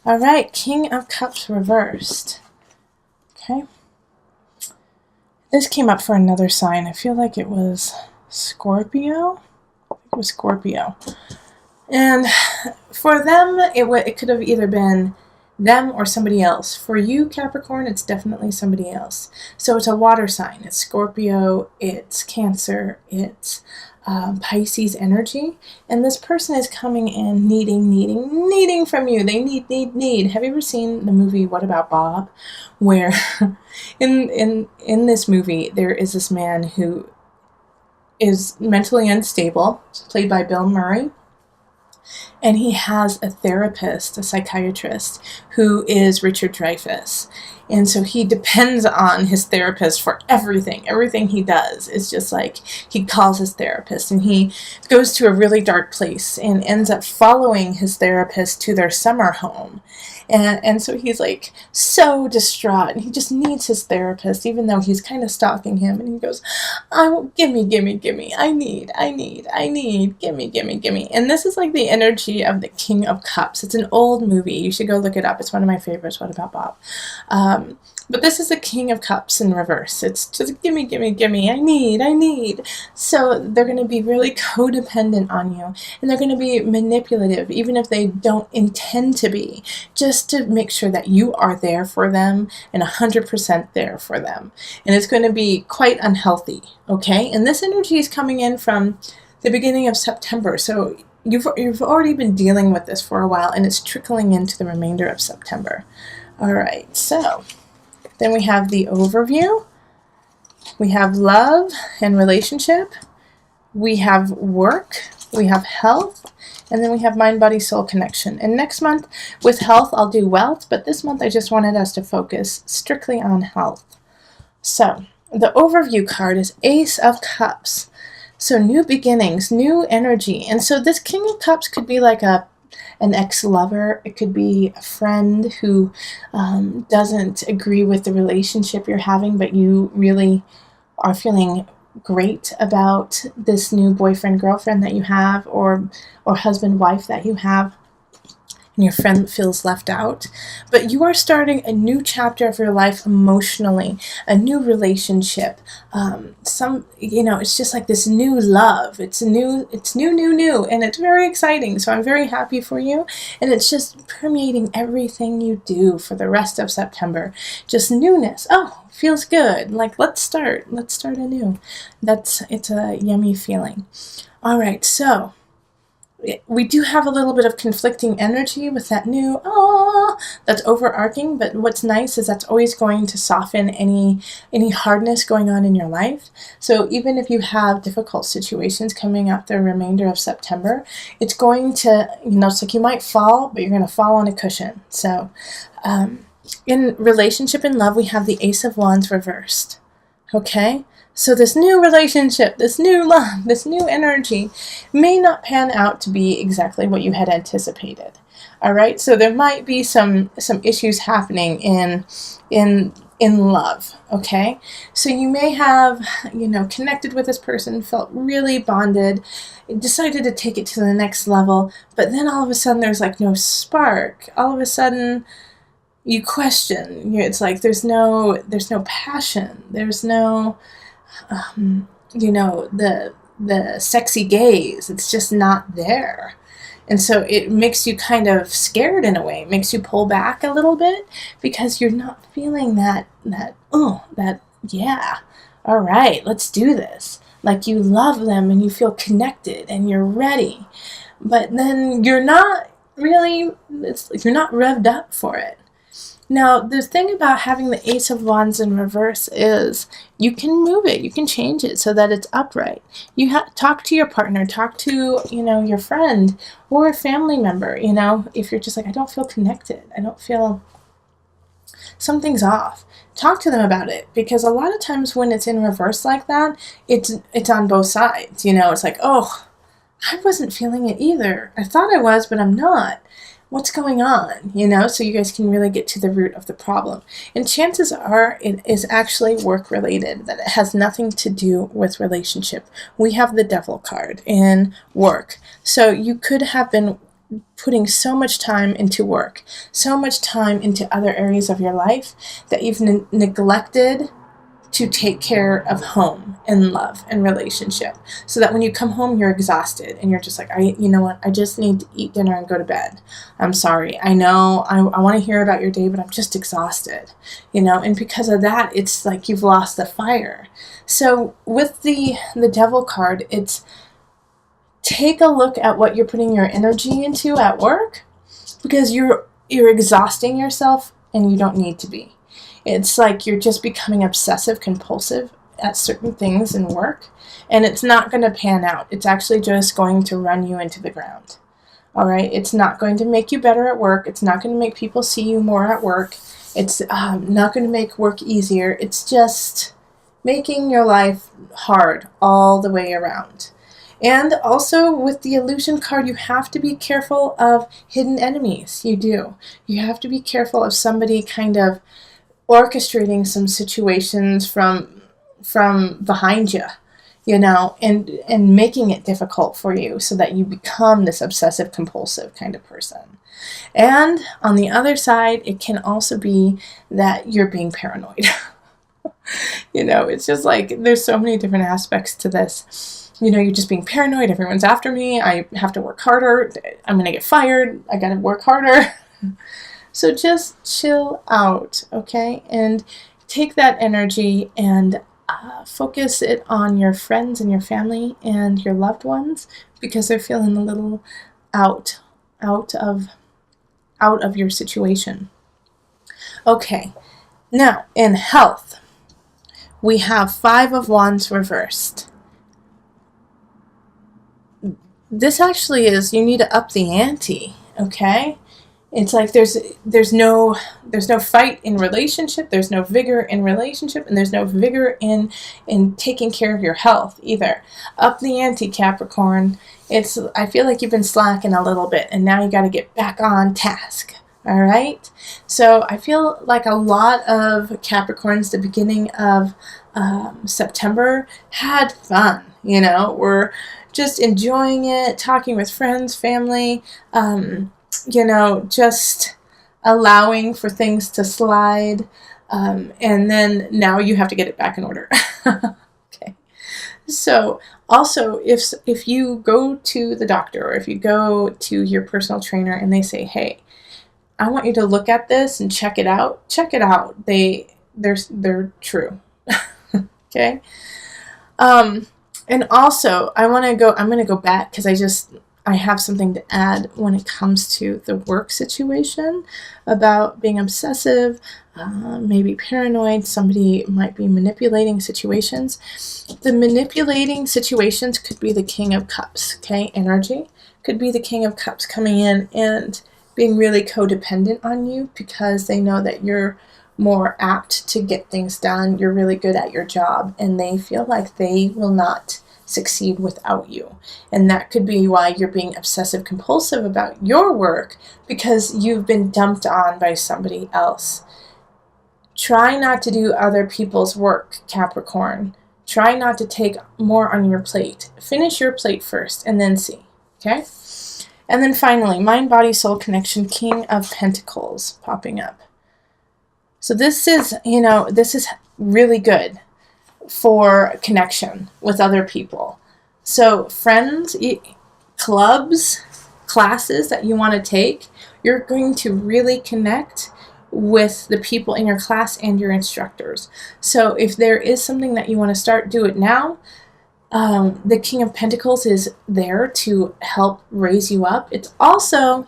All right, King of Cups reversed. Okay. This came up for another sign. I feel like it was Scorpio. It was Scorpio. And for them, it could have either been them or somebody else. For you, Capricorn, it's definitely somebody else. So it's a water sign. It's Scorpio, it's Cancer, it's Pisces energy. And this person is coming in needing from you. They need. Have you ever seen the movie What About Bob? Where in this movie, there is this man who is mentally unstable, played by Bill Murray. And he has a therapist, a psychiatrist, who is Richard Dreyfuss. And so he depends on his therapist for everything. Everything he does is just like he calls his therapist. And he goes to a really dark place and ends up following his therapist to their summer home. And so he's like so distraught, and he just needs his therapist, even though he's kind of stalking him. And he goes, gimme, I need, gimme. And this is like the energy of the King of Cups. It's an old movie. You should go look it up. It's one of my favorites. What About Bob? But this is the King of Cups in reverse. It's just gimme, I need. So they're going to be really codependent on you, and they're going to be manipulative, even if they don't intend to be, just to make sure that you are there for them and 100% there for them. And it's going to be quite unhealthy, okay? And this energy is coming in from the beginning of September, so you've already been dealing with this for a while, and it's trickling into the remainder of September. All right, so then we have the overview. We have love and relationship. We have work. We have health. And then we have mind, body, soul connection. And next month with health, I'll do wealth. But this month, I just wanted us to focus strictly on health. So the overview card is Ace of Cups. So new beginnings, new energy. And so this King of Cups could be like an ex-lover. It could be a friend who doesn't agree with the relationship you're having, but you really are feeling great about this new boyfriend, girlfriend that you have, or husband, wife that you have, and your friend feels left out. But you are starting a new chapter of your life emotionally, a new relationship. It's just like this new love. It's new, and it's very exciting. So I'm very happy for you. And it's just permeating everything you do for the rest of September. Just newness. Oh, feels good. Like, let's start anew. It's a yummy feeling. All right, so we do have a little bit of conflicting energy with that new that's overarching, but what's nice is that's always going to soften any hardness going on in your life. So even if you have difficult situations coming up the remainder of September, it's going to, it's like you might fall, but you're going to fall on a cushion. So in relationship and love, we have the Ace of Wands reversed. Okay? So this new relationship, this new love, this new energy may not pan out to be exactly what you had anticipated. All right? So there might be some issues happening in love, okay? So you may have, connected with this person, felt really bonded, decided to take it to the next level, but then all of a sudden there's like no spark. All of a sudden you question. It's like there's no passion. There's no the sexy gaze. It's just not there. And so it makes you kind of scared in a way. It makes you pull back a little bit because you're not feeling that, yeah, all right, let's do this. Like you love them and you feel connected and you're ready. But then you're not really, you're not revved up for it. Now, the thing about having the Ace of Wands in reverse is you can move it, you can change it so that it's upright. You talk to your partner, talk to, your friend or a family member, if you're just like, I don't feel connected, I don't feel, something's off. Talk to them about it, because a lot of times when it's in reverse like that, it's on both sides. It's like, oh, I wasn't feeling it either. I thought I was, but I'm not. What's going on, so you guys can really get to the root of the problem. And chances are it is actually work related, that it has nothing to do with relationship. We have the Devil card in work. So you could have been putting so much time into work, so much time into other areas of your life that you've neglected to take care of home and love and relationship, so that when you come home, you're exhausted and you're just like, you know what, I just need to eat dinner and go to bed. I'm sorry. I know I want to hear about your day, but I'm just exhausted, and because of that, it's like you've lost the fire. So with the devil card, it's take a look at what you're putting your energy into at work, because you're exhausting yourself and you don't need to be. It's like you're just becoming obsessive compulsive at certain things in work, and it's not going to pan out. It's actually just going to run you into the ground. All right? It's not going to make you better at work. It's not going to make people see you more at work. It's not going to make work easier. It's just making your life hard all the way around. And also with the illusion card, you have to be careful of hidden enemies. You do. You have to be careful of somebody kind of orchestrating some situations from behind you, and making it difficult for you so that you become this obsessive compulsive kind of person. And on the other side, it can also be that you're being paranoid. It's just like there's so many different aspects to this. You're just being paranoid. Everyone's after me. I have to work harder. I'm going to get fired. I got to work harder. So just chill out, okay? And take that energy and focus it on your friends and your family and your loved ones, because they're feeling a little out of your situation. Okay, now in health, we have 5 of Wands reversed. This actually is, you need to up the ante, okay? It's like there's no fight in relationship, there's no vigor in relationship, and there's no vigor in taking care of your health either. Up the ante, Capricorn. I feel like you've been slacking a little bit, and now you got to get back on task. All right? So I feel like a lot of Capricorns, the beginning of September, had fun. We're just enjoying it, talking with friends, family, just allowing for things to slide, and then now you have to get it back in order. Okay. So also, if you go to the doctor, or if you go to your personal trainer and they say, hey, I want you to look at this and check it out. They're true. Okay. And also I'm going to go back, because I have something to add when it comes to the work situation about being obsessive, maybe paranoid. Somebody might be manipulating situations. The manipulating situations could be the King of Cups, okay? Energy could be the King of Cups coming in and being really codependent on you, because they know that you're more apt to get things done. You're really good at your job, and they feel like they will not succeed without you. And that could be why you're being obsessive compulsive about your work, because you've been dumped on by somebody else. Try not to do other people's work, Capricorn. Try not to take more on your plate. Finish your plate first and then see. Okay? And then finally, mind, body, soul connection, King of Pentacles popping up. So this is really good for connection with other people. So friends, clubs, classes that you want to take, you're going to really connect with the people in your class and your instructors. So if there is something that you want to start, do it now. The King of Pentacles is there to help raise you up. It's also,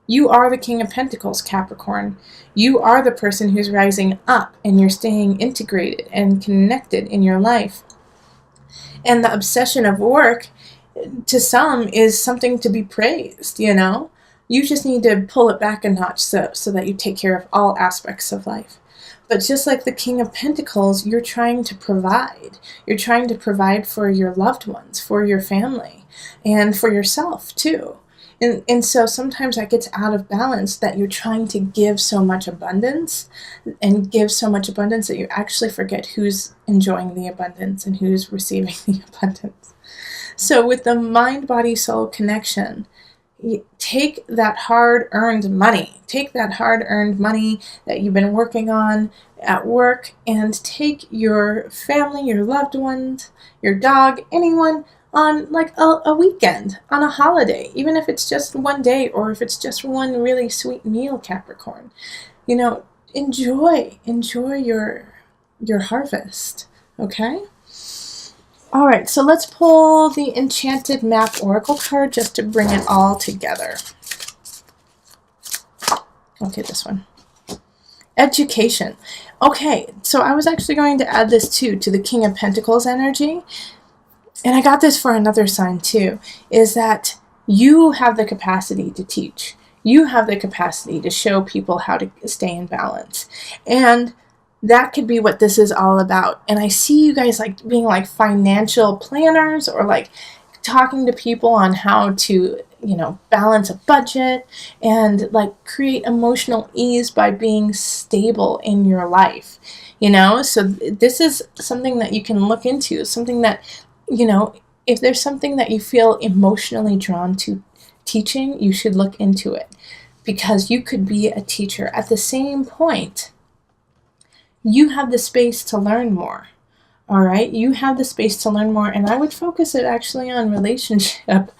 you are the King of Pentacles, Capricorn. You are the person who's rising up, and you're staying integrated and connected in your life. And the obsession of work, to some, is something to be praised, You just need to pull it back a notch so that you take care of all aspects of life. But just like the King of Pentacles, you're trying to provide. You're trying to provide for your loved ones, for your family, and for yourself too. And so sometimes that gets out of balance, that you're trying to give so much abundance and give so much abundance that you actually forget who's enjoying the abundance and who's receiving the abundance. So with the mind, body, soul connection, take that hard-earned money. Take that hard-earned money that you've been working on at work and take your family, your loved ones, your dog, anyone on like a weekend, on a holiday, even if it's just one day or if it's just one really sweet meal, Capricorn. You know, enjoy your harvest, okay? All right, so let's pull the Enchanted Map Oracle card just to bring it all together. Okay, this one. Education. Okay, so I was actually going to add this too to the King of Pentacles energy. And I got this for another sign too, is that you have the capacity to teach. You have the capacity to show people how to stay in balance. And that could be what this is all about. And I see you guys like being like financial planners or like talking to people on how to, you know, balance a budget and like create emotional ease by being stable in your life, you know? So this is something that you can look into, something that, you know, if there's something that you feel emotionally drawn to teaching, you should look into it because you could be a teacher. At the same point, you have the space to learn more. All right, you have the space to learn more, and I would focus it actually on relationship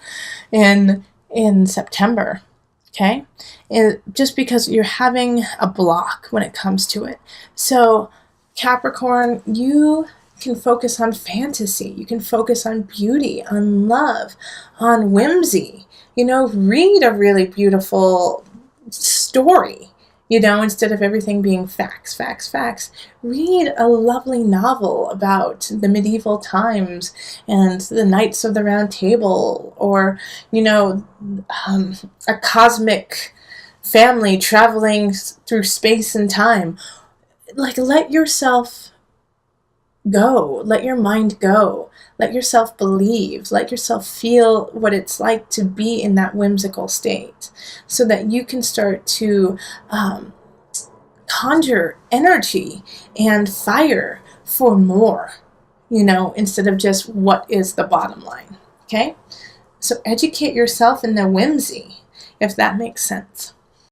in September, okay? And just because you're having a block when it comes to it. So Capricorn, you can focus on fantasy. You can focus on beauty, on love, on whimsy. You know, read a really beautiful story. You know, instead of everything being facts, facts, facts, read a lovely novel about the medieval times and the Knights of the Round Table, or, you know, a cosmic family traveling through space and time. Like, let yourself go. Let your mind go. Let yourself believe. Let yourself feel what it's like to be in that whimsical state so that you can start to conjure energy and fire for more, you know, instead of just what is the bottom line, okay? So educate yourself in the whimsy, if that makes sense.